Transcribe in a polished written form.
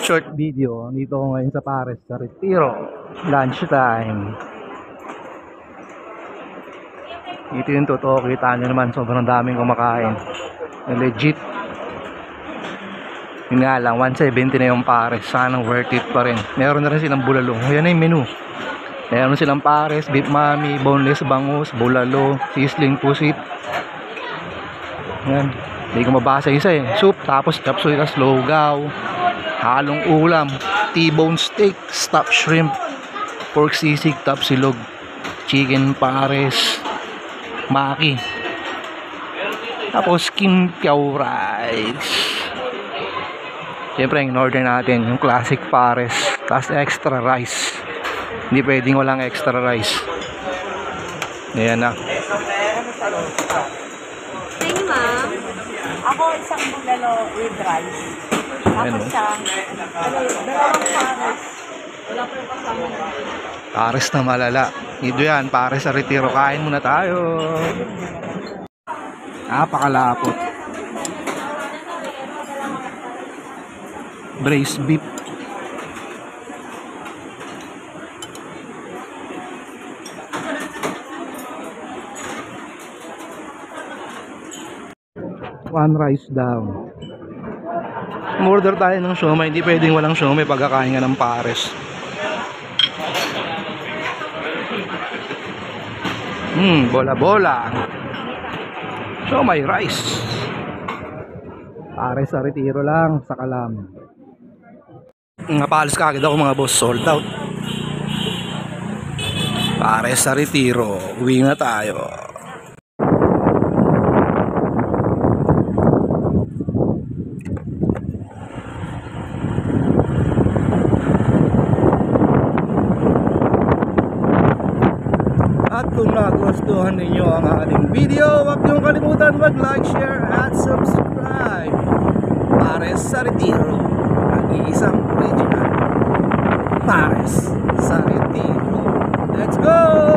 short video. Dito ako ngayon sa Pares, sa Retiro. Lunch time. Ito yung totoo. Kita nyo naman, sobrang daming kumakain. Legit. Yun nga lang, 170 na yung Pares. Sana worth it pa rin. Meron na rin silang bulalo. Yan na yung menu. Meron silang Pares, beef mami, boneless bangus, bulalo, sisling pusit. Yan. Hindi ko mabasa isa eh. Soup, tapos chapsuy, tas lugaw, halong ulam, T-bone steak, stuffed shrimp, pork sisig, tapsilog, chicken pares, maki. Tapos kimpiao rice. Siyempre, in order natin yung classic pares, tapos extra rice. Hindi pwedeng walang extra rice. Ayan na. Thank you, ma'am. Ako isang bulalo with rice. Ako isang dalawang pares. Wala pa yung kasama na. Pares na malala. Dito yan, pares sa Retiro. Kain muna tayo. Napakalapot. Braised beef. One rice down. Order tayo ng siomai. Hindi pwedeng walang siomai pagkakain nga ng pares. Bola-bola. Siomai rice. Pares sa Retiro lang, sa Kalam. Napalis ka agad ako mga boss, sold out. Pares sa Retiro, uwi na tayo. At kung nagustuhan ninyo ang ating video, huwag niyong kalimutan mag-like, share, at subscribe. Pares sa Retiro, nag-iisang original Pares sa Retiro. Let's go!